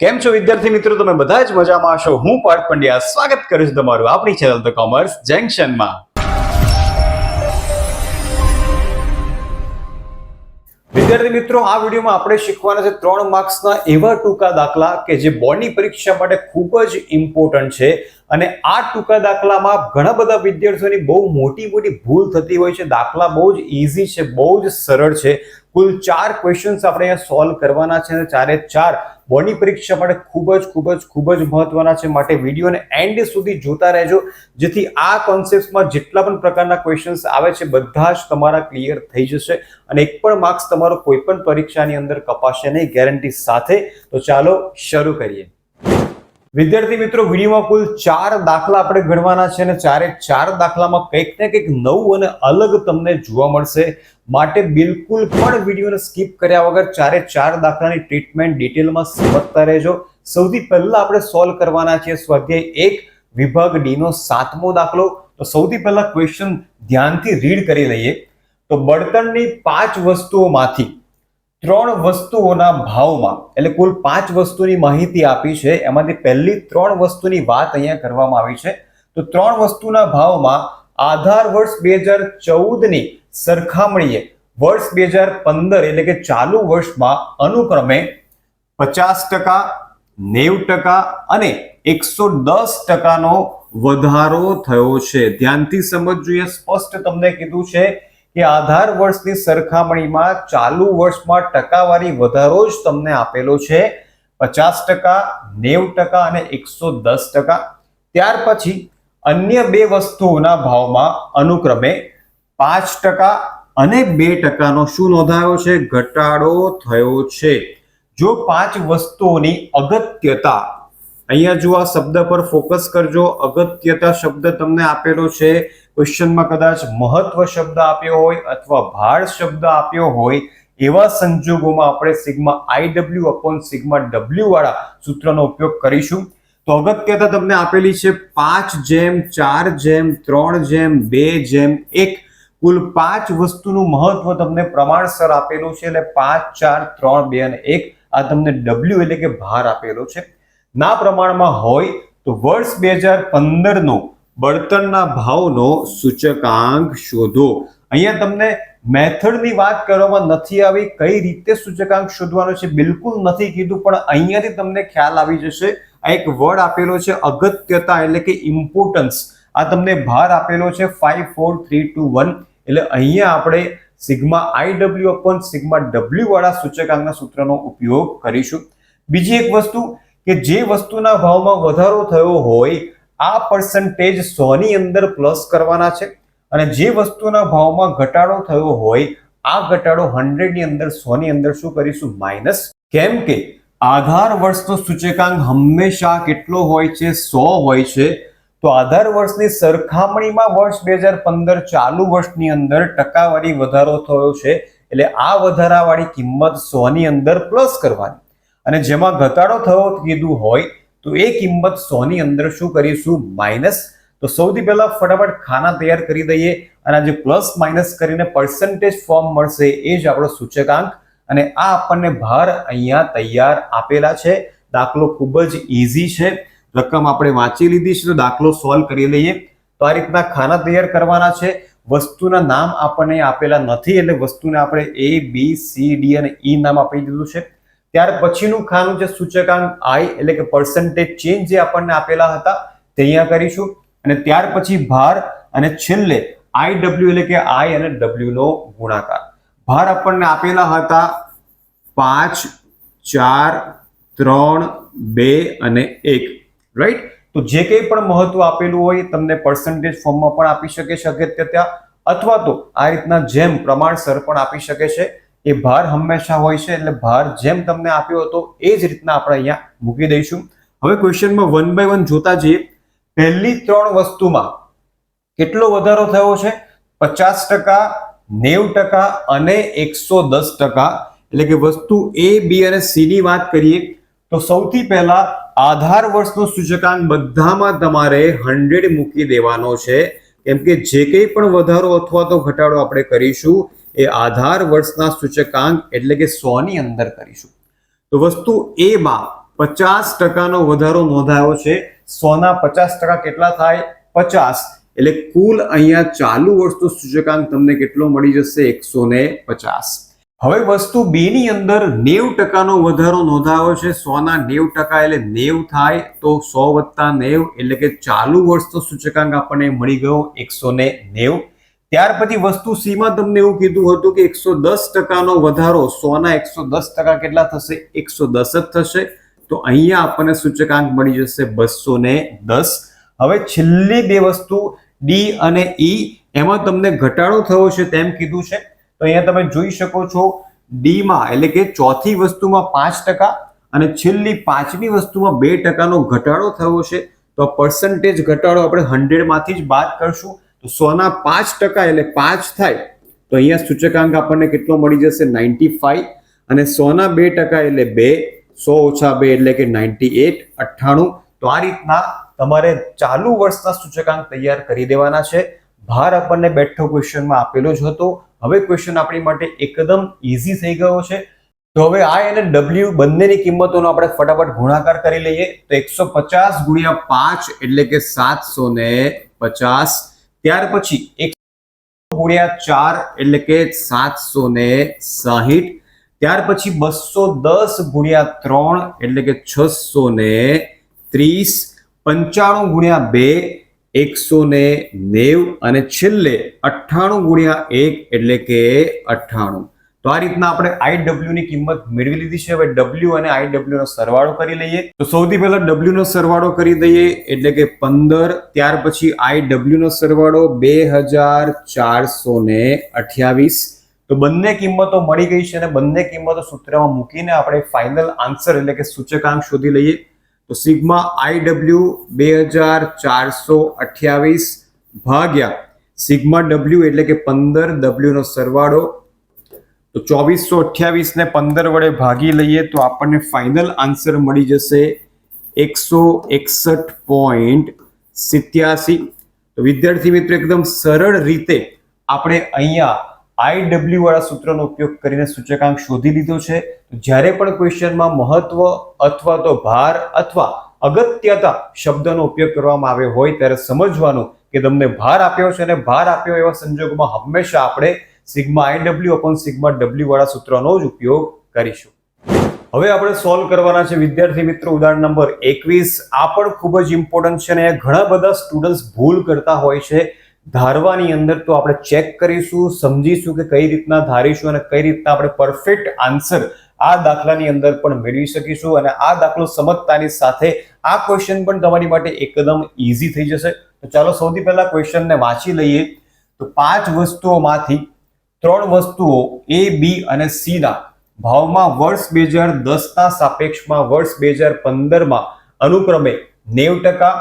કેમ છો વિદ્યાર્થી મિત્રો, તમે બધા જ મજામાં હશો। હું પાર્થ પંડ્યા સ્વાગત કરું છું તમારું આપણી ચેનલ ધ કોમર્સ જંકશનમાં। વિદ્યાર્થી મિત્રો, આ વિડીયોમાં આપણે શીખવાના છે 3 માર્ક્સના એવા ટૂંકા દાખલા કે જે બોર્ડની પરીક્ષા માટે ખૂબ જ ઇમ્પોર્ટન્ટ છે। અને આ ટૂંકા દાખલામાં ઘણા બધા વિદ્યાર્થીઓની બહુ મોટી ભૂલ થતી હોય છે। દાખલા બહુ જ ઈઝી છે, બહુ જ સરળ છે। કુલ 4 ક્વેશ્ચન્સ આપણે અહીંયા સોલ્વ કરવાના છે અને ચારે 4 બોર્ડની પરીક્ષા માટે ખૂબ જ મહત્વના છે। માટે વિડીયોને એન્ડ સુધી જોતા રહેજો, જેથી આ કોન્સેપ્ટમાં જેટલા પણ પ્રકારના ક્વેશ્ચન્સ આવે છે બધા જ તમારા ક્લિયર થઈ જશે અને એક પણ માર્ક્સ તમારો કોઈ પણ પરીક્ષાની અંદર કપાશે નહીં, ગેરંટી સાથે। તો ચાલો શરૂ કરીએ। વિદ્યાર્થી મિત્રો, વિડીયોમાં કુલ 4 દાખલા આપણે ગણવાના છે અને ચારે 4 દાખલામાં કંઈક ને કંઈક નવું અને અલગ તમને જોવા મળશે। માટે બિલકુલ પણ વિડીયોને સ્કીપ કર્યા વગર ચારે 4 દાખલાની ટ્રીટમેન્ટ ડિટેલમાં સમજતા રહેજો। સૌથી પહેલા આપણે સોલ્વ કરવાના છે સ્વાધ્યાય 1 વિભાગ ડી નો 7મો દાખલો। તો સૌથી પહેલા ક્વેશ્ચન ધ્યાનથી રીડ કરી લઈએ। તો બળતણની 5 વસ્તુઓમાંથી 3 વસ્તુઓના ભાવમાં, એટલે કુલ 5 વસ્તુની માહિતી આપી છે, એમાંથી પહેલી 3 વસ્તુની વાત અહીંયા કરવામાં આવી છે। તો 3 વસ્તુના ભાવમાં આધાર વર્ષ 2014 ની સરખામણીએ વર્ષ 2015 એટલે કે ચાલુ વર્ષમાં અનુક્રમે 50%, 90% અને 110%નો વધારો થયો છે। ધ્યાનથી સમજજો, સ્પષ્ટ તમને કીધું છે કે આધાર વર્ષની સરખામણીમાં ચાલુ વર્ષમાં ટકાવારી વધારો જ તમને આપેલો છે, 50%, 90% અને 110%। ત્યાર પછી અન્ય 2 વસ્તુઓના ભાવમાં અનુક્રમે 5% અને 2%નો શું નોંધાયો છે? ઘટાડો થયો છે। જો 5 વસ્તુઓની અગત્યતા, અહીંયા જો આ શબ્દ પર ફોકસ કરજો, અગત્યતા શબ્દ તમને આપેલો છે, ક્વેશ્ચનમાં કદાચ મહત્વ શબ્દ આપ્યો હોય અથવા ભાર શબ્દ આપ્યો હોય, એવા સંજોગોમાં આપણે સિગ્મા IW સિગ્મા W વાળા સૂત્રનો ઉપયોગ કરીશું। તો અગત્યતા તમને આપેલી છે 5:4:3:2:1, કુલ 5 વસ્તુનું મહત્વ તમને પ્રમાણસર આપેલું છે, એટલે 5, 4, 3, 2 અને 1 આ તમને W એટલે કે ભાર આપેલો છે। ના પ્રમાણમાં હોય તો વર્ષ 2015 નો બળતણના ભાવનો સૂચકાંક શોધો। અહીંયા તમને મેથડની વાત કરવામાં નથી આવી, કઈ રીતે સૂચકાંક શોધવાનો છે બિલકુલ નથી કીધું, પણ અહીંયાથી તમને ખ્યાલ આવી જશે। આ એક વર્ડ આપેલો છે અગત્યતા એટલે કે ઇમ્પોર્ટન્સ, આ તમને ભાર આપેલો છે 5, 4, 3, 2, 1, એટલે અહીંયા આપણે સિગ્મા IW સિગ્મા W વાળા સૂચકાંકના સૂત્રનો ઉપયોગ કરીશું। બીજી એક વસ્તુ કે જે વસ્તુના ભાવમાં વધારો થયો હોય આ પર્સન્ટેજ 100 ની અંદર પ્લસ કરવાના છે, અને જે વસ્તુના ભાવમાં ઘટાડો થયો હોય આ ઘટાડો 100 ની અંદર 100 ની અંદર શું કરીશું? માઇનસ। કેમ કે આધાર વર્ષનો સૂચકાંક હંમેશા કેટલો હોય છે? 100 હોય છે। તો આધાર વર્ષની સરખામણીમાં વર્ષ 2015 ચાલુ વર્ષની અંદર ટકાવારી વધારો થયો છે, એટલે આ વધારાવાળી કિંમત 100 ની અંદર પ્લસ કરવાની, અને જેમાં ઘટાડો થયો કીધું હોય તો એ કિંમત 100 ની અંદર શું કરીશું? માઇનસ। તો સૌથી પહેલા ફટાફટ ખાના તૈયાર કરી દઈએ, અને જે પ્લસ માઇનસ કરીને પર્સન્ટેજ ફોર્મ મળશે એ જ આપણો સૂચકાંક, અને આ આપણને ભાર અહીંયા તૈયાર આપેલા છે। દાખલો ખૂબ જ ઈઝી છે, રકમ આપણે વાંચી લીધી છે, તો દાખલો સોલ્વ કરી લઈએ। તો આ રીતના ખાના તૈયાર કરવાના છે। વસ્તુના નામ આપણને આપેલા નથી, એટલે વસ્તુને આપણે A, B, C, D અને E નામ આપી દીધું છે। ત્યાર પછીનું ખાનું જે સૂચકાંક I એટલે કે પર્સન્ટેજ ચેન્જ જે આપણને આપેલા હતા તે અહીંયા કરીશું, અને ત્યાર પછી ભાર, અને છેલ્લે IW એટલે કે I અને W નો ગુણાકાર। ભાર આપણને આપેલા હતા 5, 4, 3, 2 અને 1, રાઈટ। તો જે કંઈ પણ મહત્વ આપેલું હોય તમને પર્સન્ટેજ ફોર્મમાં પણ આપી શકે છે અગત્યતા, અથવા તો આ રીતના જેમ પ્રમાણસર પણ આપી શકે છે। એ ભાર હંમેશા હોય છે, એટલે ભાર જેમ તમને આપ્યો હતો એ જ રીતના આપણે અહીંયા મૂકી દઈશું। હવે ક્વેશ્ચનમાં 1 બાય 1 જોતા જઈએ। પહેલી 3 વસ્તુમાં કેટલો વધારો થયો છે? 50%, 90% અને 110%, એટલે કે વસ્તુ A, B અને C ની વાત કરીએ તો સૌથી પહેલા આધાર વર્ષનો સૂચકાંક બધામાં તમારે 100 મૂકી દેવાનો છે, કેમ કે જે કંઈ પણ વધારો અથવા તો ઘટાડો આપણે કરીશું એ આધાર વર્ષના સૂચકાંક એટલે કે 100 ની અંદર કરીશું। તો વસ્તુ A માં 50% વધારો નોંધાયો છે. 100 ના 50% કેટલા થાય? 50. એટલે કુલ અહીંયા ચાલુ વર્ષનો સૂચકાંક તમને કેટલો મળી જશે? 150. હવે વસ્તુ 2 ની અંદર 90% વધારો નોંધાયો છે. 100 ના 90% એટલે 90 થાય, તો 100 + 90 એટલે કે ચાલુ વર્ષનો સૂચકાંક આપણને મળી ગયો 190. ત્યાર પછી વસ્તુ સી માં તમને એવું કીધું હતું કે 110%નો વધારો. 100 ના 110% કેટલા થશે? 110 જ થશે. તો અહીંયા આપણને સૂચકાંક મળી જશે 210. હવે છેલ્લી બે વસ્તુ ડી અને ઈ, એમાં તમને ઘટાડો થયો છે તેમ કીધું છે. તો અહીંયા તમે જોઈ શકો છો ડી માં એટલે કે ચોથી વસ્તુમાં 5% અને છેલ્લી પાંચમી વસ્તુમાં 2%નો ઘટાડો થયો છે. તો પર્સન્ટેજ ઘટાડો આપણે 100 માંથી જ બાદ કરશું. તો 100 ના 5% એટલે 5 થાય, તો અહીંયા સૂચકાંક આપણને કેટલો મળી જશે? 95. અને 100 ના 2% એટલે 2, 100 - 2 એટલે કે 98, 98. તો આ રીતના તમારે ચાલુ વર્ષના સૂચકાંક તૈયાર કરી દેવાના છે. ભાર આપણને બેઠો ક્વેશ્ચનમાં આપેલો જ હતો. હવે ક્વેશ્ચન આપણી માટે એકદમ ઈઝી થઈ ગયો છે. તો હવે I અને W બંનેની કિંમતોનો આપણે ફટાફટ ગુણાકાર કરી લઈએ. તો 150 × 5 એટલે કે 750. ત્યાર પછી 100 × 4 એટલે કે 760. ત્યાર પછી 210 × 3 એટલે કે 630. 95 × 2 190 અને છેલ્લે 98 × 1 એટલે કે 98. તો આ રીતના આપણે IW ની કિંમત મેળવી લીધી છે. હવે W અને IW નો સરવાળો કરી લઈએ. તો સૌથી પહેલા W નો સરવાળો કરી દઈએ એટલે કે 15. ત્યાર પછી IW નો સરવાળો 2428. તો બંને કિંમતો મળી ગઈ છે અને બંને કિંમતો સૂત્રમાં મૂકીને આપણે ફાઇનલ આન્સર એટલે કે સૂચકાંક શોધી લઈએ. તો સિગ્મા IW 2428 ભાગ્યા સિગ્મા W એટલે કે 15, W નો સરવાળો. તો 2428 ને 15 વડે ભાગી લઈએ તો આપણને ફાઇનલ આન્સર મળી જશે 161.87. તો વિદ્યાર્થી મિત્રો એકદમ સરળ રીતે આપણે અહીંયા IW વાળા સૂત્રનો ઉપયોગ કરીને સૂચકાંક શોધી લીધો છે. જ્યારે પણ ક્વેશ્ચનમાં મહત્વ અથવા તો ભાર અથવા અગત્યતા શબ્દનો ઉપયોગ કરવામાં આવ્યો હોય ત્યારે સમજવાનું કે તમને ભાર આપ્યો છે અને ભાર આપ્યો એવા સંજોગોમાં હંમેશા આપણે sigma IW upon sigma W વાળા સૂત્રનો જ ઉપયોગ કરીશું. હવે આપણે સોલ્વ કરવાના છે વિદ્યાર્થી મિત્રો ઉદાહરણ નંબર 21. આ પણ ખૂબ જ ઇમ્પોર્ટન્ટ છે અને ઘણા બધા સ્ટુડન્ટ્સ ભૂલ કરતા હોય છે ધારવાની અંદર. તો આપણે ચેક કરીશું, સમજીશું કે કઈ રીતના ધારીશું અને કઈ રીતના આપણે પરફેક્ટ આન્સર આ દાખલાની અંદર પણ મેળવી શકીશું. અને આ દાખલો સમજતાની સાથે આ ક્વેશ્ચન પણ તમારી માટે એકદમ ઈઝી થઈ જશે. તો ચાલો સૌથી પહેલા ક્વેશ્ચનને વાંચી લઈએ. તો 5 વસ્તુઓમાંથી 3 વસ્તુઓ A, B અને C ના ભાવમાં વર્ષ 2010 ના સાપેક્ષમાં વર્ષ 2015માં અનુક્રમે 90%,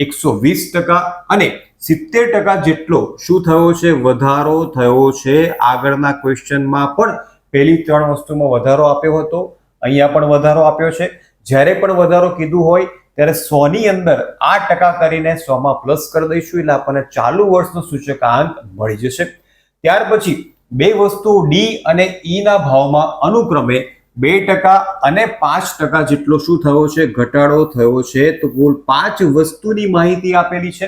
120% અને 70% જેટલો શું થયો છે? વધારો થયો છે. આગળના ક્વેશ્ચનમાં પણ પહેલી 3 વસ્તુમાં વધારો આપ્યો હતો, અહીંયા પણ વધારો આપ્યો છે. જ્યારે પણ વધારો કીધું હોય ત્યારે 100 ની અંદર 8% કરીને 100 માં પ્લસ કરી દઈશું એટલે આપણને ચાલુ વર્ષનો સૂચકાંક મળી જશે. ત્યાર પછી બે વસ્તુ ડી અને ઈ ના ભાવમાં અનુક્રમે 2% અને 5% જેટલો શું થયો છે? ઘટાડો થયો છે. તો કુલ 5 વસ્તુની માહિતી આપેલી છે.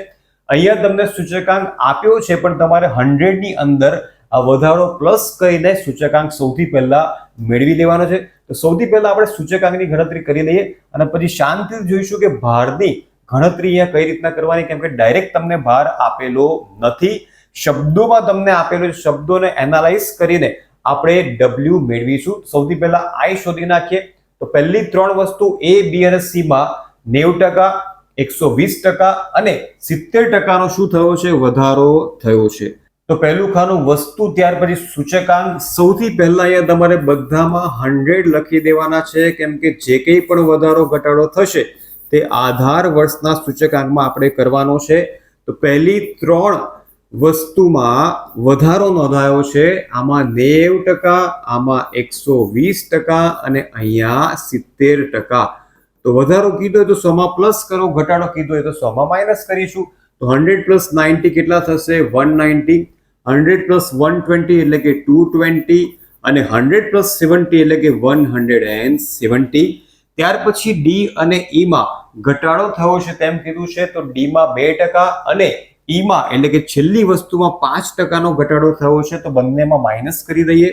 અહીંયા તમને સૂચકાંક આપ્યો છે પણ તમારે 100 ની અંદર આ વધારો પ્લસ કરીને સૂચકાંક સૌથી પહેલા મેળવી લેવાનો છે. તો સૌથી પહેલા આપણે સૂચકાંકની ગણતરી કરી લઈએ અને પછી શાંતિથી જોઈશું કે ભારની ગણતરી અહીંયા કઈ રીતના કરવાની, કેમ કે ડાયરેક્ટ તમને ભાર આપેલો નથી, શબ્દોમાં તમને આપેલો છે. શબ્દોને એનાલાઇઝ કરીને આપણે W મેળવીશું. સૌથી પહેલા I શોધી નાખીએ. તો પહેલી 3 વસ્તુ A, B અને C માં 90%, 120% અને 70% નો શું થયો છે? વધારો થયો છે. તો પહેલું ખાનું વસ્તુ, ત્યાર પછી સૂચકાંક. સૌથી પહેલા અહીંયા તમારે બધામાં 100 લખી દેવાના છે, કેમ કે જે કંઈ પણ વધારો ઘટાડો થશે તે આધાર વર્ષના સૂચકાંકમાં આપણે કરવાનો છે. તો પહેલી 3 વસ્તુમાં વધારો નોંધાયો છે. આમાં 90%, આમાં 120% અને અહીંયા 70%. તો વધારો કીધો હોય તો 100 માં પ્લસ કરો, ઘટાડો કીધો હોય તો 100 માં માઇનસ કરીશું. તો 100 + 90 કેટલા થશે? 190. 100 + 120 એટલે કે 220 અને 100 + 70 એટલે કે 170. ત્યાર પછી ડી અને ઈ માં ઘટાડો થયો છે તેમ કીધું છે, તો ડી માં 2% અને ઈ માં એટલે કે છેલ્લી વસ્તુમાં 5% નો ઘટાડો થયો છે, તો બંનેમાં માઇનસ કરી દઈએ.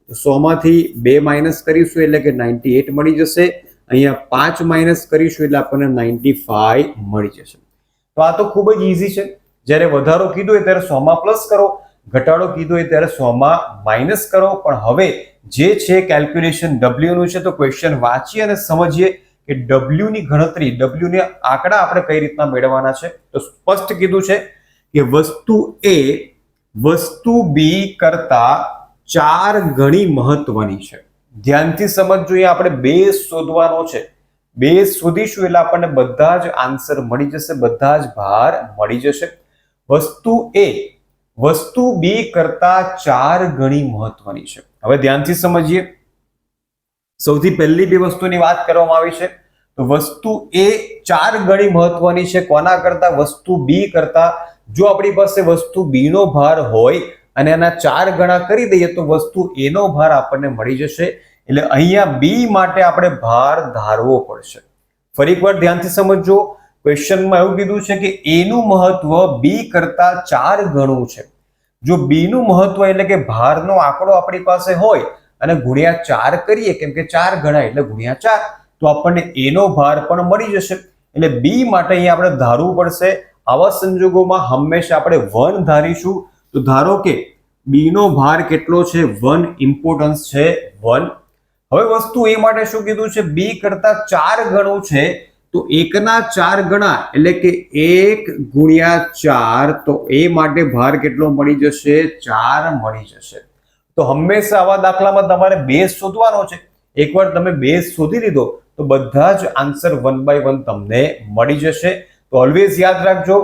તો 100 માંથી 2 માઇનસ કરીશું એટલે કે 98 મળી જશે. અહીંયા 5 માઇનસ કરીશું એટલે આપણને 95 મળી જશે. તો આ તો ખૂબ જ ઈઝી છે. જ્યારે વધારો કીધો હોય ત્યારે 100 માં પ્લસ કરો, ઘટાડો કીધો હોય ત્યારે 100 માં માઇનસ કરો. પણ હવે જે છે કેલ્ક્યુલેશન W નું છે, તો ક્વેશ્ચન વાંચીએ અને સમજીએ કે W ની ગણતરી, W ને આંકડા આપણે કઈ રીતના મેળવવાના છે. તો સ્પષ્ટ કીધું છે કે વસ્તુ A વસ્તુ B કરતા 4 ગણી મહત્વની છે. ધ્યાનથી સમજજો, અહીંયા આપણે બેઝ શોધવાનો છે. બેઝ શોધીશું એટલે આપણને બધા જ આન્સર મળી જશે, બધા જ ભાર મળી જશે. વસ્તુ A વસ્તુ B કરતા 4 ગણી મહત્વની છે. હવે ધ્યાનથી સમજીએ. સૌથી પહેલી બે વસ્તુની વાત કરવામાં આવી છે, તો વસ્તુ A 4 ગણી મહત્વની છે. કોના કરતા? વસ્તુ B કરતા. જો આપણી પાસે વસ્તુ B નો ભાર હોય અને એના 4 ગણા કરી દઈએ તો વસ્તુ A નો ભાર આપણને મળી જશે. એટલે અહીંયા B માટે આપણે ભાર ધારવો પડશે. ફરી એકવાર ધ્યાનથી સમજજો. ક્વેશ્ચનમાં એવું કીધું છે કે A નું મહત્વ B કરતા 4 ગણું છે. જો B નું મહત્વ એટલે કે ભારનો આંકડો આપણી પાસે હોય અને ગુણ્યા 4 કરીએ, કેમ કે 4 ગણા એટલે ગુણ્યા 4, તો આપણને A નો ભાર પણ મળી જશે. એટલે B માટે અહીંયા આપણે ધારવું પડશે. આવા સંજોગોમાં હંમેશા આપણે 1 ધારીશું. તો ધારો કે B નો ભાર કેટલો છે? 1. ઇમ્પોર્ટન્સ છે 1. હવે વસ્તુ A માટે શું કીધું છે? B કરતા 4 ગણું છે. તો 1 ના 4 ગણા એટલે કે 1 ગુણ્યા 4, તો A માટે ભાર કેટલો મળી જશે? 4 મળી જશે. તો હંમેશા આવા દાખલામાં તમારે બેઝ શોધવાનો છે. એકવાર તમે બેઝ શોધી લીધો તો બધા જ આન્સર 1 બાય 1 તમને મળી જશે. તો ઓલવેઝ યાદ રાખજો,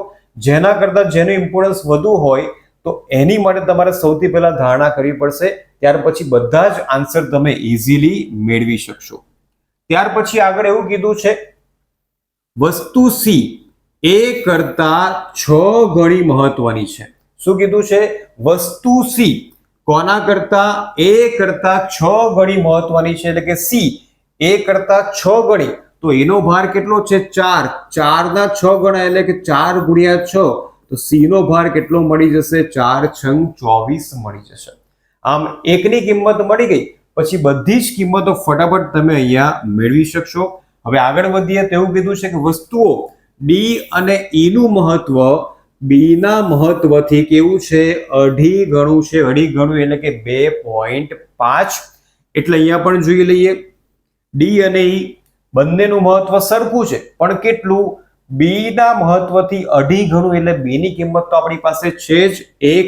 જેના કરતા જેનું ઇમ્પોર્ટન્સ વધુ હોય તો એની માટે તમારે સૌથી પહેલા ધારણા કરવી પડશે. ત્યાર પછી બધા જ આન્સર તમે ઇઝીલી મેળવી શકશો. ત્યાર પછી આગળ એવું કીધું છે, વસ્તુ C A કરતા 6 ગણી મહત્વની છે. શું કીધું છે? વસ્તુ C કોના કરતા? A કરતા 6 ગણી મહત્વની છે. એટલે કે C A કરતા 6 ગણી, તો એનો ભાર કેટલો છે? 4. 4 ના 6 ગણા એટલે કે 4 ગુણ્યા 6, તો C નો ભાર કેટલો મળી જશે? 4 છંગ 24 મળી જશે. આમ એકની કિંમત મળી ગઈ પછી બધી જ કિંમતો ફટાફટ તમે અહીંયા મેળવી શકશો. હવે આગળ વધીએ તો એવું કીધું છે કે વસ્તુઓ D અને E નું મહત્વ B ના મહત્વથી કેવું છે? અઢી ગણું છે. અઢી ગણું એટલે કે 2.5. એટલે અહીંયા પણ જોઈ લઈએ. D અને E બંનેનું મહત્વ સરખું છે, પણ કેટલું? B ના મહત્વથી અઢી ગણું એટલે B ની કિંમત તો આપણી પાસે છે જ 1,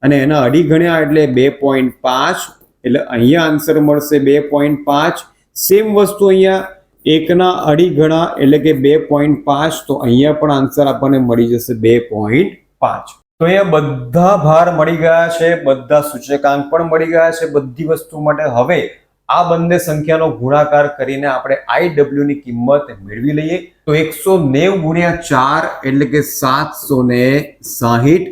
અને એના અઢી ગણ્યા એટલે 2.5. એટલે અહીંયા આન્સર મળશે 2.5. સેમ વસ્તુ અહીંયા 1 ના અઢી ગણા એટલે કે 2.5, તો અહીંયા પણ આન્સર આપણને મળી જશે 2.5. તો અહીંયા બધા ભાર મળી ગયા છે, બધા સૂચકાંક પણ મળી ગયા છે બધી વસ્તુ માટે. હવે આ બંને સંખ્યાનો ગુણાકાર કરીને આપણે IW ની કિંમત મેળવી લઈએ. તો 190 ગુણ્યા 4 એટલે કે 760.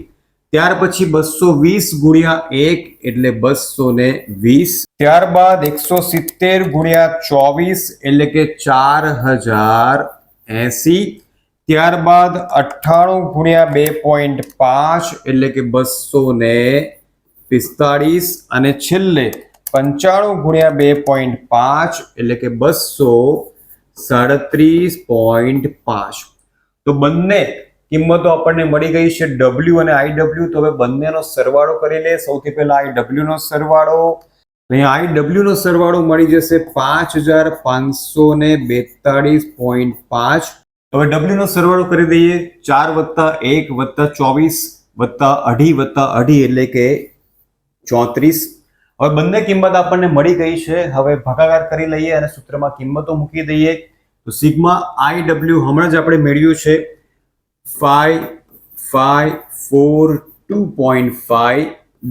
ત્યાર પછી 220 ગુણ્યા 1 એટલે 220. ત્યારબાદ 170 ગુણ્યા 24 એટલે કે 4080. ત્યારબાદ 98 ગુણ્યા 2.5 એટલે કે 245. અને છેલ્લે 95 ગુણ્યા 2.5 એટલે કે 237.5. તો બંને કિંમતો આપણને મળી ગઈ છે W અને IW. તો હવે બંનેનો સરવાળો કરી લે. સૌથી પહેલા IW નો સરવાળો. અહીંયા IW નો સરવાળો મળી જશે 5542.5. હવે W નો સરવાળો કરી દઈએ. 4 + 1 + 24 + અઢી + અઢી એટલે કે 34. હવે બંને કિંમત આપણને મળી ગઈ છે. હવે ભાગાકાર કરી લઈએ અને સૂત્રમાં કિંમતો મૂકી દઈએ. તો સિગ્મા IW હમણાં જ આપણે મેળવ્યું છે 5542.5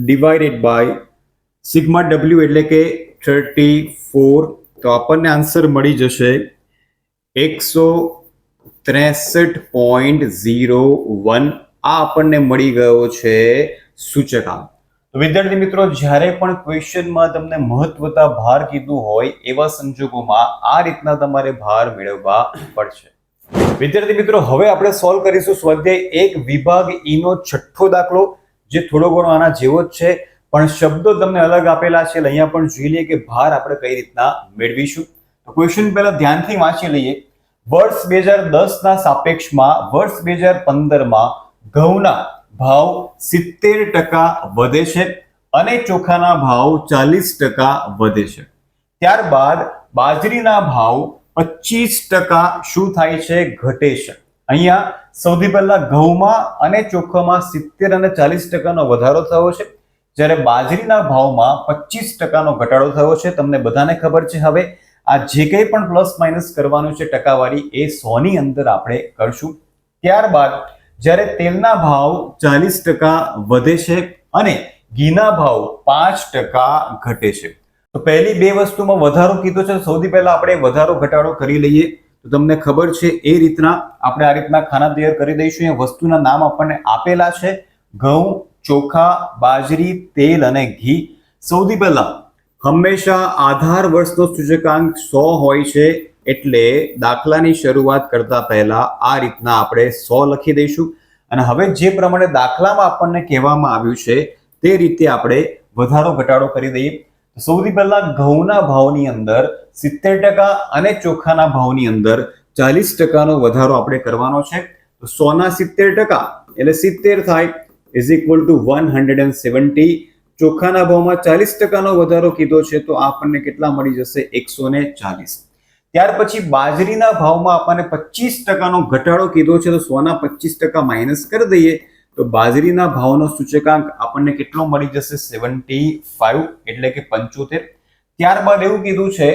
ડિવાઇડેડ બાય સિગ્મા W એટલે કે 34. તો આપણને આન્સર મળી જશે 163.01. આ આપણને મળી ગયો છે સૂચકાંક. તો વિદ્યાર્થી મિત્રો, જ્યારે પણ ક્વેશ્ચનમાં તમને મહત્વતા ભાર કીધું હોય એવા સંજોગોમાં આ રીતના તમારે ભાર મેળવવા પડશે. વિદ્યાર્થી મિત્રો, હવે આપણે સોલ્વ કરીશું સ્વાધ્યાય 1 વિભાગ ઈ નો છઠ્ઠો દાખલો, જે થોડો ઘણો આના જેવો જ છે, પણ શબ્દો તમને અલગ આપેલા છે. અહીંયા પણ જોઈ લઈએ કે ભાર આપણે કઈ રીતના મેળવીશું. તો ક્વેશ્ચન પહેલા ધ્યાનથી વાંચી લઈએ. વર્ષ 2010 ના સાપેક્ષમાં વર્ષ 2015 માં ઘઉંના ભાવ 70% વધે છે અને ચોખાના ભાવ 40% વધે છે. ત્યારબાદ બાજરીના ભાવ 25% શું થાય છે? ઘટે છે. અહીંયા સૌથી પહેલા ઘઉંમાં અને ચોખામાં 70 અને 40% નો વધારો થયો છે, જ્યારે બાજરીના ભાવમાં 25% નો ઘટાડો થયો છે. તમને બધાને ખબર છે. હવે આ જે કંઈ પણ પ્લસ માઇનસ કરવાનું છે ટકાવારી, એ 100 ની અંદર આપણે કરશું. ત્યારબાદ જ્યારે તેલના ભાવ 40% વધે છે અને ઘીના ભાવ 5% ઘટે છે. તો પહેલી બે વસ્તુમાં વધારો કીધો છે. સૌથી પહેલા આપણે વધારો ઘટાડો કરી લઈએ. તો તમને ખબર છે એ રીતના આપણે આ રીતના ખાના તૈયાર કરી દઈશું. અહીંયા વસ્તુના નામ આપણને આપેલા છે: ઘઉં, ચોખા, બાજરી, તેલ અને ઘી. સૌથી પહેલા હંમેશા આધાર વર્ષનો સૂચકાંક 100 હોય છે, એટલે દાખલાની શરૂઆત કરતા પહેલા આ રીતના આપણે 100 લખી દઈશું. અને હવે જે પ્રમાણે દાખલામાં આપણને કહેવામાં આવ્યું છે તે રીતે આપણે વધારો ઘટાડો કરી દઈએ. સૌથી પહેલા ઘઉંના ભાવની અંદર 70% અને ચોખાના ભાવની અંદર 40% નો વધારો આપણે કરવાનો છે. તો 100 ના 70% એટલે 70 થાય, ઇઝ ઇક્વલ ટુ 170. ચોખાના ભાવમાં 40% નો વધારો કીધો છે, તો આપણને કેટલા મળી જશે? 140. ત્યાર પછી બાજરીના ભાવમાં આપણને 25% નો ઘટાડો કીધો છે, તો 100 ના 25% માઇનસ કરી દઈએ તો બાજરીના ભાવનો સૂચકાંક આપણને કેટલો મળી જશે? 75, એટલે કે 75. ત્યારબાદ એવું કીધું છે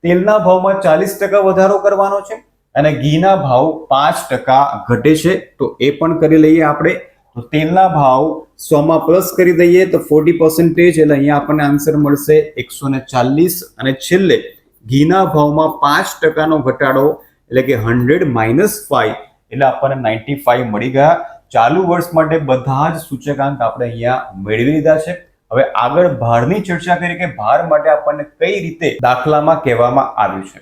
તેલના ભાવમાં 40% વધારો કરવાનો છે અને ઘીના ભાવ 5% ઘટે છે, તો એ પણ કરી લઈએ આપણે. તો તેલના ભાવ 100 માં પ્લસ કરી દઈએ તો 40%, એટલે અહીંયા આપણને આન્સર મળશે 140. અને છેલ્લે ઘીના ભાવમાં 5% નો ઘટાડો, એટલે કે 100 - 5, એટલે આપણને 95 મળી ગયા. ચાલુ વર્ષ માટે બધા જ સૂચકાંક આપણે અહીંયા મેળવી લીધા છે. હવે આગળ ભારની ચર્ચા કરીએ કે ભાર માટે આપણને કઈ રીતે દાખલામાં કહેવામાં આવ્યું છે.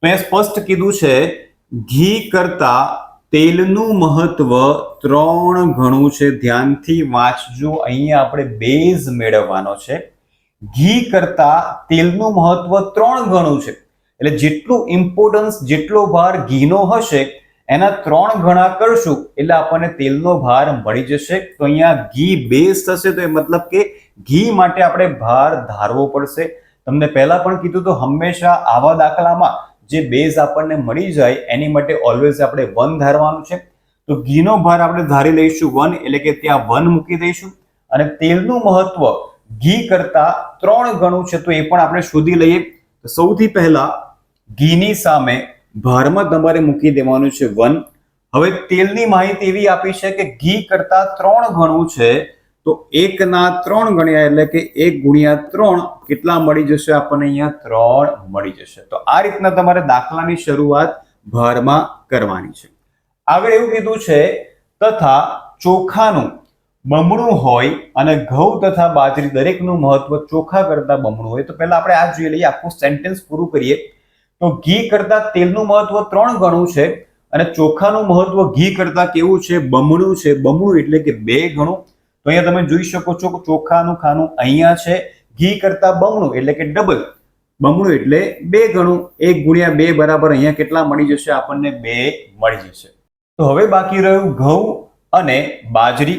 તો એ સ્પષ્ટ કીધું છે, ઘી કરતા તેલનું મહત્વ 3 ગણું છે. ધ્યાનથી વાંચજો, અહીંયા આપણે બેઝ મેળવવાનો છે. ઘી કરતા તેલનું મહત્વ 3 ગણું છે, એટલે જેટલું ઇમ્પોર્ટન્સ, જેટલો ભાર ઘીનો હશે એના 3 ગણા કરશું એટલે આપણને તેલનો ભાર મળી જશે. તો અહીંયા ઘી બેઝ થશે, તો એ મતલબ કે ઘી માટે આપણે ભાર ધારવો પડશે. તમને પહેલા પણ કીધું તો હંમેશા આવા દાખલામાં જે બેઝ આપણને મળી જાય એની માટે ઓલવેઝ આપણે 1 ધારવાનું છે. તો ઘીનો ભાર આપણે ધારી લઈશું 1, એટલે કે ત્યાં 1 મૂકી દઈશું. અને તેલનું મહત્વ ઘી કરતા 3 ગણું છે, તો એ પણ આપણે શોધી લઈએ. તો સૌથી પહેલા ઘીની સામે ભારમાં તમારે મૂકી દેવાનું છે 1. હવે તેલની માહિતી એવી આપી છે કે ઘી કરતા 3 ગણું છે, તો 1 ના 3 ગણ્યા, એટલે કે 1 ગુણ્યા 3 કેટલા મળી જશે? આપણને અહીંયા 3 મળી જશે. તો આ રીતના તમારે દાખલાની શરૂઆત ભારમાં કરવાની છે. આગળ એવું કીધું છે, તથા ચોખાનું બમણું હોય અને ઘઉં તથા બાજરી દરેકનું મહત્વ ચોખા કરતા બમણું હોય. તો પહેલા આપણે આ જોઈ લઈએ, આખું સેન્ટેન્સ પૂરું કરીએ. તો ઘી કરતા તેલનું મહત્વ 3 ગણું છે અને ચોખાનું મહત્વ ઘી કરતા કેવું છે? બમણું છે. બમણું એટલે કે 2 ગણું. તો અહીંયા તમે જોઈ શકો છો કે ચોખાનું ખાનું અહીંયા છે, ઘી કરતા બમણું એટલે કે ડબલ. બમણું એટલે 2 ગણું. 1 ગુણ્યા 2 બરાબર અહીંયા કેટલા મળી જશે? આપણને 2 મળી જશે. તો હવે બાકી રહ્યું ઘઉં અને બાજરી.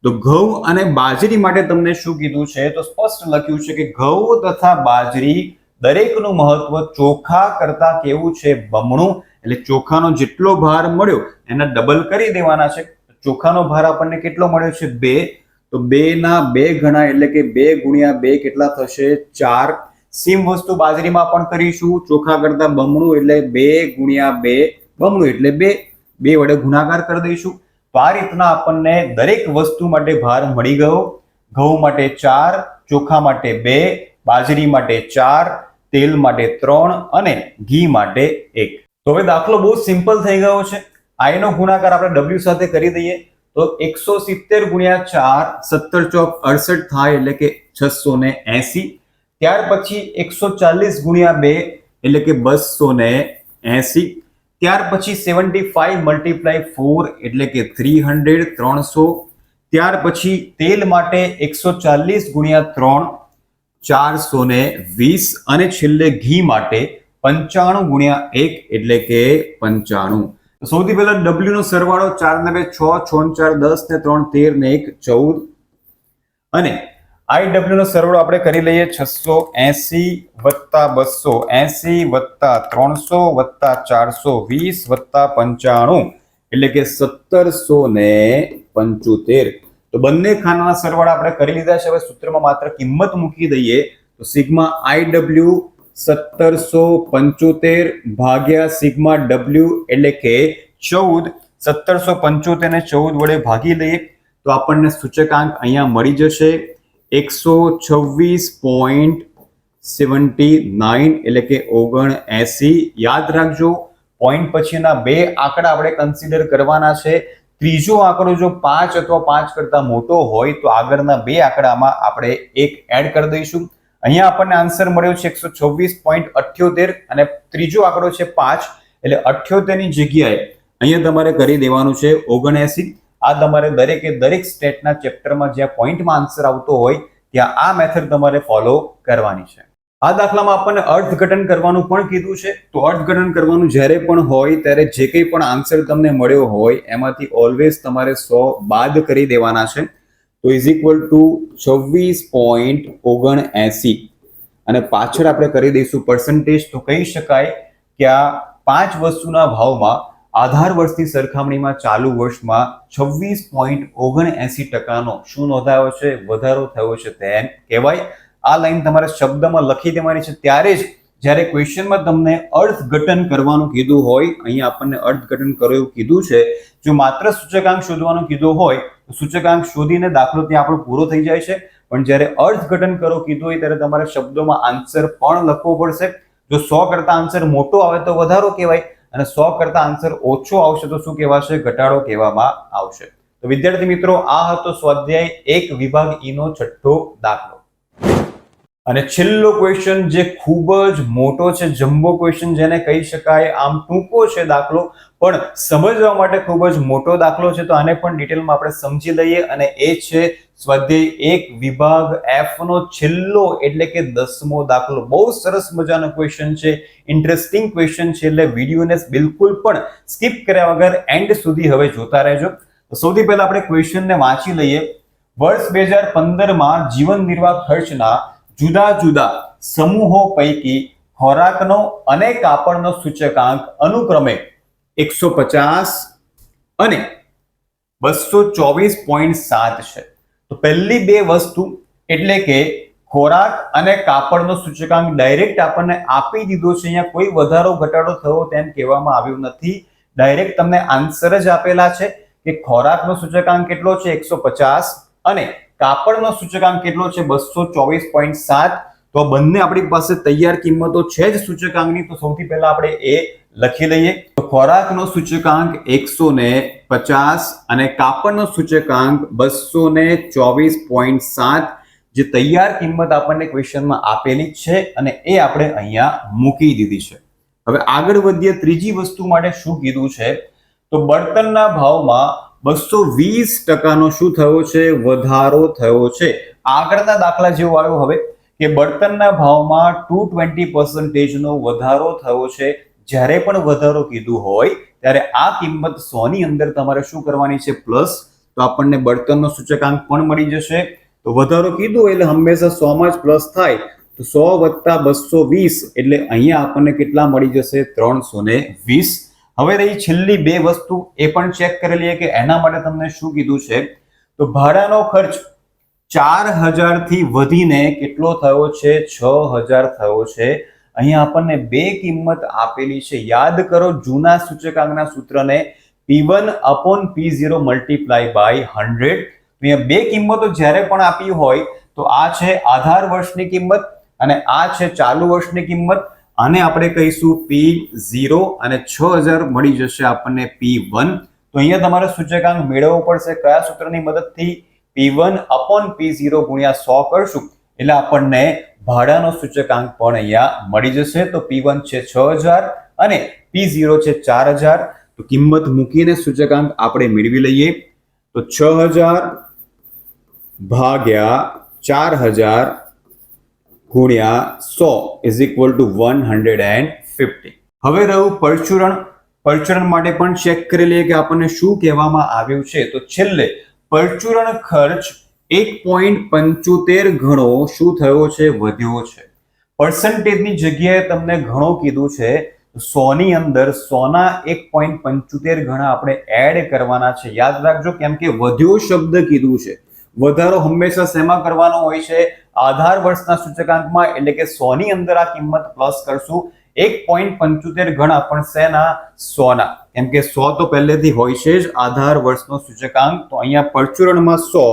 તો ઘઉં અને બાજરી માટે તમને શું કીધું છે? તો સ્પષ્ટ લખ્યું છે કે ઘઉં તથા બાજરી દરેકનું મહત્વ ચોખા કરતા કેવું છે? બમણું. એટલે ચોખાનો જેટલો ભાર મળ્યો એના ડબલ કરી દેવાના છે. ચોખાનો ભાર આપણને કેટલો મળ્યો છે? 2. તો 2 ના 2 ગણા, એટલે કે 2 ગુણ્યા 2 કેટલા થશે? 4. સેમ વસ્તુ બાજરીમાં પણ કરીશું. ચોખા કરતા બમણું એટલે 2 ગુણ્યા 2, બમણું એટલે 2. 2 વડે ગુણાકાર કરી દઈશું. તો આ રીતના આપણને દરેક વસ્તુ માટે ભાર મળી ગયો. ઘઉં માટે 4, ચોખા માટે 2, બાજરી માટે 4, તેલ માટે 3 અને ઘી માટે 1. તો હવે દાખલો બહુ સિમ્પલ થઈ ગયો છે. I નો ગુણાકાર આપણે W સાથે કરી દઈએ. તો તો 170 ગુણ્યા 4 17 ચોક 68 થાય એટલે કે 680. ત્યાર પછી 140 ગુણ્યા 2 એટલે કે 280. ત્યાર પછી 75 મલ્ટીપ્લાય 4 એટલે કે 300 300. ત્યાર પછી તેલ માટે 140 ગુણ્યા 3 420 અને છેલ્લે ઘી માટે 95 ગુણ્યા 1 એટલે કે 95. સૌથી પહેલા W નો સરવાળો 4 ને 2 6 6 4 10 ને 3 13 ને 1 14 અને IW નો સરવાળો આપણે કરી લઈએ 680 વત્તા 280 વત્તા 300 વત્તા 420 વત્તા 95 એટલે કે 1775. તો બંને ખાનાના સરવાળા આપણે કરી લીધા છે. હવે સૂત્રમાં માત્ર કિંમત મૂકી દઈએ તો સિગ્મા IW 1775 ભાગ્યા સિગ્મા W એટલે કે 14. 1775 ને 14 વડે ભાગી લઈએ તો આપણને સૂચકાંક અહીંયા મળી જશે 126.79 એટલે કે 79. યાદ રાખજો પોઈન્ટ પછીના બે આંકડા આપણે કન્સિડર કરવાના છે. ત્રીજો આંકડો જો 5 અથવા 5 કરતા મોટો હોય તો આગળના બે આંકડામાં આપણે એક એડ કરી દઈશું. અહીંયા આપણને આન્સર મળ્યો છે 126.78 અને ત્રીજો આંકડો છે 5 એટલે 78 ની જગ્યાએ અહીંયા તમારે કરી દેવાનું છે 79. આ તમારે દરેક સ્ટેટના ચેપ્ટરમાં જ્યાં પોઈન્ટમાં આન્સર આવતો હોય ત્યાં આ મેથડ તમારે ફોલો કરવાની છે. આ દાખલામાં આપણને અર્થઘટન કરવાનું પણ કીધું છે. તો અર્થઘટન કરવાનું જ્યારે પણ હોય ત્યારે જે કંઈ પણ આન્સર તમને મળ્યો હોય એમાંથી ઓલવેઝ તમારે 100 બાદ કરી દેવાના છે. તો ઇઝ ઇક્વલ ટુ 26.79 અને પાછળ આપણે કરી દઈશું પર્સન્ટેજ. તો કહી શકાય કે આ 5 વસ્તુના ભાવમાં આધાર વર્ષની સરખામણીમાં ચાલુ વર્ષમાં 26.79% શું નોંધાયો છે, વધારો થયો છે તેમ કહેવાય. આ લાઈન તમારે શબ્દમાં લખી દેવાની છે. ત્યારે જ જ્યારે ક્વેશ્ચનમાં તમને અર્થઘટન કરવાનું કીધું હોય, અહીંયા આપણને અર્થઘટન કરો એવું કીધું છે. જો માત્ર સૂચકાંક શોધવાનું કીધું હોય તો સૂચકાંક શોધીને દાખલો ત્યાં આપણો પૂરો થઈ જાય છે. પણ જ્યારે અર્થઘટન કરો કીધું હોય ત્યારે તમારે શબ્દોમાં આન્સર પણ લખવો પડશે. જો 100 કરતા આન્સર મોટો આવે તો વધારો કહેવાય અને 100 કરતા આન્સર ઓછો આવશે તો શું કહેવાશે, ઘટાડો કહેવામાં આવશે. તો વિદ્યાર્થી મિત્રો, આ હતો સ્વાધ્યાય 1 વિભાગ ઈ નો છઠ્ઠો દાખલો. અને છેલ્લો ક્વેશ્ચન જે ખૂબ જ મોટો છે, જમ્બો ક્વેશ્ચન જેને કહી શકાય. આમ ટૂંકો છે દાખલો પણ સમજવા માટે ખૂબ જ મોટો દાખલો છે. તો આને પણ ડિટેલમાં આપણે સમજી લઈએ અને એ છે સ્વાધ્યાય 1 વિભાગ F નો છેલ્લો એટલે કે 10મો દાખલો. બહુ સરસ મજાનો ક્વેશ્ચન છે, ઇન્ટરેસ્ટિંગ ક્વેશ્ચન છે, એટલે વિડીયોને બિલકુલ પણ સ્કીપ કર્યા વગર એન્ડ સુધી હવે જોતા રહેજો. તો સૌથી પહેલા આપણે ક્વેશ્ચનને વાંચી લઈએ. વર્ષ 2015માં જીવન નિર્વાહ ખર્ચના જુદા જુદા સમૂહો પૈકી ખોરાકનો અને કાપડનો સૂચકાંક અનુક્રમે 150 અને 224.7 છે. તો પહેલી બે વસ્તુ એટલે કે ખોરાક અને કાપડનો સૂચકાંક ડાયરેક્ટ આપણને આપી દીધો છે. અહીંયા કોઈ વધારો ઘટાડો થયો તેમ કહેવામાં આવ્યું નથી. ડાયરેક્ટ તમને આન્સર જ આપેલા છે કે ખોરાકનો સૂચકાંક કેટલો છે 150 અને કાપડનો સૂચકાંક કેટલો છે 224.7. તો બંને આપણી પાસે તૈયાર કિંમતો છે જ સૂચકાંકની. તો સૌથી પહેલા આપણે એ લખી લઈએ. તો ખોરાકનો સૂચકાંક 150 અને કાપડનો સૂચકાંક 224.7 જે તૈયાર કિંમત આપણને ક્વેશ્ચનમાં આપેલી છે અને એ આપણે અહીંયા મૂકી દીધી છે. હવે આગળ વધીએ. ત્રીજી વસ્તુ માટે શું કીધું છે તો બળતણના ભાવમાં 220% શું થયો છે, વધારો થયો છે. આગળના દાખલા જેવો આવ્યો હવે કે બળતણના ભાવમાં 220% નો વધારો થયો છે. જ્યારે પણ વધારો કીધું હોય ત્યારે આ કિંમત 100 ની અંદર તમારે શું કરવાની છે, પ્લસ. તો આપણને બળતણનો સૂચકાંક પણ મળી જશે. તો વધારો કીધું એટલે હંમેશા 100 માં જ પ્લસ થાય. તો 100 વત્તા 220 એટલે અહીંયા આપણને કેટલા મળી જશે, 320. હવે રહી છેલ્લી બે વસ્તુ, એ પણ ચેક કરી લઈએ કે એના માટે તમને શું કીધું છે. તો ભાડાનો ખર્ચ 4000 થી વધીને કેટલો થયો છે, 6000 થયો છે. અહીંયા આપણને બે કિંમત આપેલી છે. યાદ કરો જૂના સૂચકાંકના સૂત્રને P1/P0 મલ્ટીપ્લાય બાય 100. અહીંયા બે કિંમતો જ્યારે પણ આપી હોય તો આ છે આધાર વર્ષની કિંમત અને આ છે ચાલુ વર્ષની કિંમત. આને આપણે કહીશું P0 અને 6000 મળી જશે આપણને P1. તો તો અહીંયા તમારે સૂચકાંક મેળવવો પડશે. કયા સૂત્રની મદદથી? P1/P0 ગુણ્યા 100 કરશું એટલે આપણને ભાડાનો સૂચકાંક પણ અહીંયા મળી જશે. તો P1 છે 6000 અને P0 છે 4000. તો કિંમત મૂકીને સૂચકાંક આપણે મેળવી લઈએ. તો 6000 ભાગ્યા 4000 ગુણ્યા 100 ઇઝ ઇક્વલ ટુ 150. હવે રહ્યું પરચુરણ. પરચુરણ માટે પણ ચેક કરી લઈએ કે આપણને શું કહેવામાં આવ્યું છે. તો છેલ્લે પરચુરણ ખર્ચ 1.75 ગણો શું થયો છે? વધ્યો છે. પર્સન્ટેજની જગ્યાએ તમને ઘણો કીધું છે. 100 ની અંદર 100 ના 1.75 ગણા આપણે એડ કરવાના છે. યાદ રાખજો, કેમ કે વધ્યો શબ્દ કીધું છે. વધારો હંમેશા શેમાં કરવાનો હોય છે? આધાર વર્ષના સૂચકાંકમાં. એટલે કે 100 ની અંદર આ કિંમત પ્લસ કરશું. 1.75 ગણા પણ શેના? 100 ના. કેમ કે 100 તો પહેલેથી હોય છે જ આધાર વર્ષનો સૂચકાંક. તો અહીંયા પરચુરણમાં 100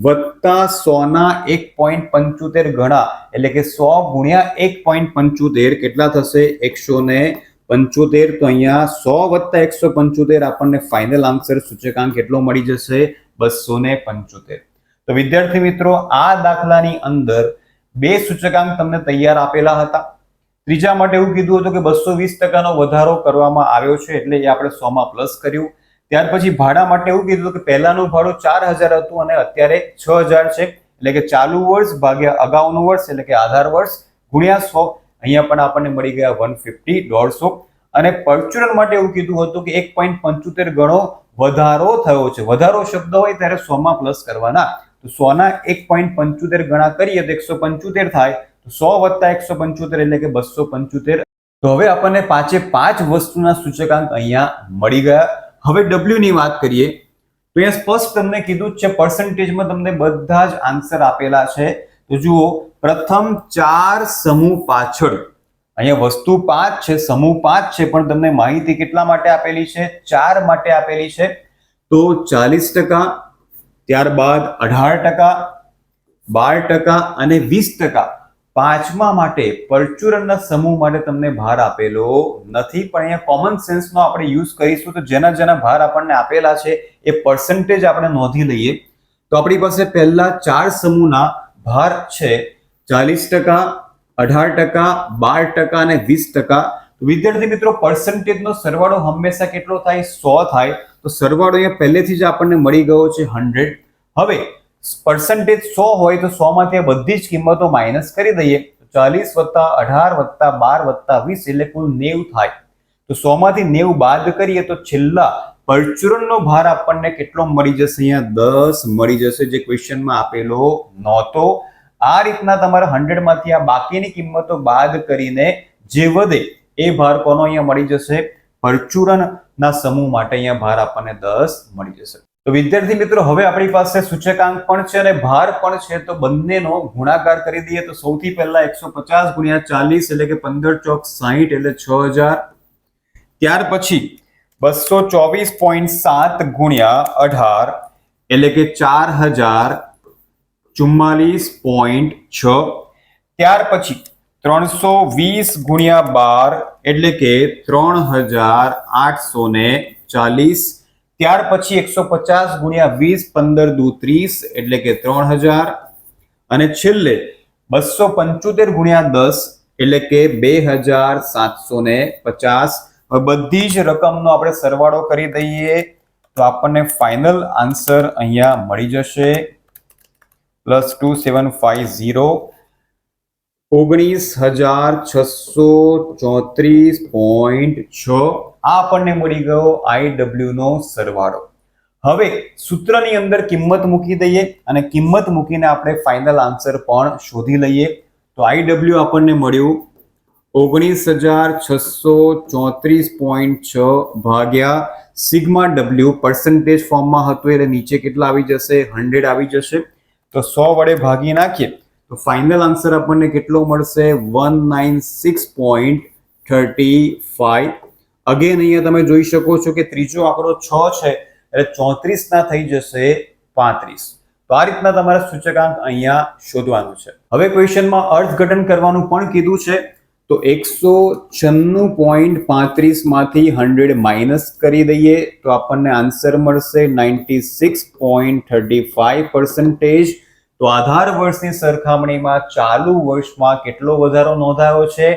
વત્તા 100 ના 1.75 ગણા એટલે કે 100 ગુણ્યા 1.75 કેટલા થશે? 175. તો અહીંયા 100 વત્તા 175 આપણને ફાઇનલ આન્સર સૂચકાંક કેટલો મળી જશે? 275. તો વિદ્યાર્થી મિત્રો, આ દાખલાની અંદર બે સૂચકાંક તમને તૈયાર આપેલા હતા. ત્રીજા માટે એવું કીધું હતું કે 220% નો વધારો કરવામાં આવ્યો છે એટલે એ આપણે 100 માં પ્લસ કર્યું. ત્યાર પછી ભાડા માટે એવું કીધું હતું કે પહેલાનું ભાડું 4000 હતું અને અત્યારે 6000 છે. એટલે કે ચાલુ વર્ષ ભાગ્યા અગાઉનું વર્ષ એટલે કે આધાર વર્ષ ગુણ્યા 100. અહીંયા પણ આપણને મળી ગયા 150, 150. અને પરચુરણ માટે એવું કીધું હતું કે 1.75 ગણો વધારો થયો છે. વધારો શબ્દ હોય ત્યારે 100 માં પ્લસ કરવાના. તો 100 ના 1.75 ગણા કરીએ તો 175 થાય. તો 100 વત્તા 175 એટલે કે 275. તો હવે આપણને 5 વસ્તુના સૂચકાંક અહીંયા મળી ગયા. હવે W ની વાત કરીએ તો અહીંયા સ્પષ્ટ તમને કીધું છે, પર્સન્ટેજમાં તમને બધા જ આન્સર આપેલા છે. તો જુઓ, પ્રથમ 4 સમૂહ પાછળ અહીંયા વસ્તુ 5 છે, સમૂહ 5 છે, પણ તમને માહિતી કેટલા માટે આપેલી છે? 4 માટે આપેલી છે. તો 40%, ત્યારબાદ 18%, 12% અને 20%. પાંચમા માટે પરચુરણના સમૂહ માટે તમને ભાર આપેલો નથી, પણ અહીંયા કોમન સેન્સનો આપણે યુઝ કરીશું. તો જેના ભાર આપણને આપેલા છે એ પર્સન્ટેજ આપણે નોંધી લઈએ. તો આપણી પાસે પહેલા 4 સમૂહના ભાર છે 40%, 18%, 12% અને 20%. વિદ્યાર્થી મિત્રો, પર્સન્ટેજનો સરવાળો હંમેશા કેટલો થાય? 100 થાય. તો સરવાળો અહીંયા પહેલેથી જ આપણને મળી ગયો છે 100. હવે પર્સન્ટેજ 100 હોય તો 100 માંથી બધી જ કિંમતો માઇનસ કરી દઈએ. 40 વત્તા 18 વત્તા 12 વત્તા 20 એટલે કુલ 90 થાય. તો 100 માંથી 90 બાદ કરીએ તો છેલ્લા પરચુરણનો ભાર આપણને કેટલો મળી જશે? અહીંયા 10 મળી જશે, જે ક્વેશ્ચનમાં આપેલો નહોતો. આ રીતના તમારે 100 માંથી આ બાકીની કિંમતો બાદ કરીને જે વધે એ ભાર કોનો અહીંયા મળી જશે? પરચુરણના સમૂહ માટે અહીંયા ભાર આપણને 10 મળી જશે. તો વિદ્યાર્થી મિત્રો, હવે આપણી પાસે સૂચકાંક પણ છે અને ભાર પણ છે. તો બંનેનો ગુણાકાર કરી દઈએ. તો સૌથી પહેલા 150 ગુણ્યા 40 એટલે કે 15 ચોક 60 એટલે 6000. ત્યાર પછી 224.7 ગુણ્યા 18 એટલે કે 4044.6. ત્યાર પછી 320 ગુણ્યા 12 એટલે કે 3840. ત્યાર પછી 150 ગુણ્યા 20, 15 દુ 30 એટલે કે 3000. અને છેલ્લે 275 ગુણ્યા 10 એટલે કે 2750. હવે બધી જ રકમનો આપણે સરવાળો કરી દઈએ તો આપણને ફાઇનલ આન્સર અહીંયા મળી જશે +2750 19,634.6. આ આપણને મળી ગયો IW નો સરવાળો. હવે સૂત્રની અંદર કિંમત મૂકી દઈએ અને કિંમત મૂકીને આપણે ફાઇનલ આન્સર પણ શોધી લઈએ. તો IW આપણને મળ્યું 19,634.6 ભાગ્યા સિગ્મા W પર્સન્ટેજ ફોર્મમાં હતું એટલે નીચે કેટલા આવી જશે? 100 આવી જશે. તો 100 વડે ભાગી નાખીએ તો ફાઇનલ આન્સર આપણને કેટલો મળશે? 196.35. અગેન અહીંયા તમે જોઈ શકો છો કે ત્રીજો આંકડો 6 છે એટલે 34 ના થઈ જશે 35. તો આ રીતના તમારે સૂચકાંક અહીંયા શોધવાનું છે. હવે ક્વેશ્ચનમાં અર્થઘટન કરવાનું પણ કીધું છે. તો 196.35 માંથી 100 માઇનસ કરી દઈએ તો આપણને આન્સર મળશે 96.35%. તો આધાર વર્ષની સરખામણીમાં ચાલુ વર્ષમાં કેટલો વધારો નોંધાયો છે?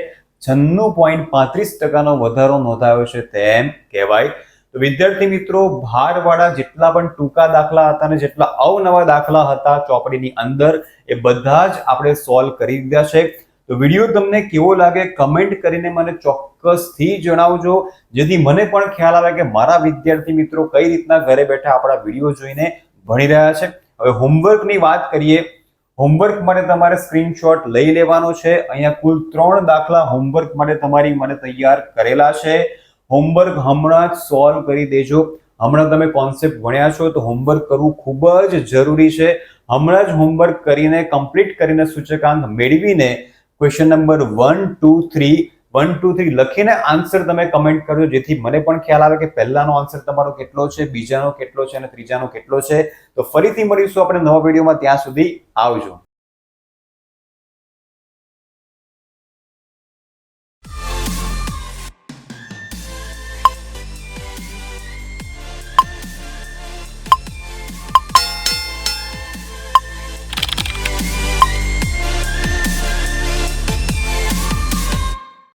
96.35% વધારો નોંધાયો છે તેમ કહેવાય. તો વિદ્યાર્થી મિત્રો, ભારવાળા જેટલા પણ ટૂંકા દાખલા હતા અને જેટલા અવનવા દાખલા હતા ચોપડીની અંદર એ બધા જ આપણે સોલ્વ કરી દીધા છે. તો વિડીયો તમને કેવો લાગે કમેન્ટ કરીને મને ચોક્કસથી જણાવજો, જેથી મને પણ ખ્યાલ આવે કે મારા વિદ્યાર્થી મિત્રો કઈ રીતના ઘરે બેઠા આપણા વિડીયો જોઈને ભણી રહ્યા છે. હવે હોમવર્કની વાત કરીએ. હોમવર્ક માટે તમારે સ્ક્રીનશોટ લઈ લેવાનો છે. અહીંયા કુલ 3 દાખલા હોમવર્ક માટે તમારી મને તૈયાર કરેલા છે. હોમવર્ક હમણાં જ સોલ્વ કરી દેજો. હમણાં તમે કોન્સેપ્ટ ભણ્યા છો તો હોમવર્ક કરવું ખૂબ જ જરૂરી છે. હમણાં જ હોમવર્ક કરીને કમ્પ્લીટ કરીને સૂચકાંક મેળવીને ક્વેશ્ચન નંબર 1, 2, 3 લખીને આન્સર તમે કમેન્ટ કરજો, જેથી મને પણ ખ્યાલ આવે કે પહેલાનો આન્સર તમારો કેટલો છે, બીજાનો કેટલો છે અને ત્રીજાનો કેટલો છે. તો ફરીથી મળીશું આપણે નવા વિડીયોમાં. ત્યાં સુધી આવજો.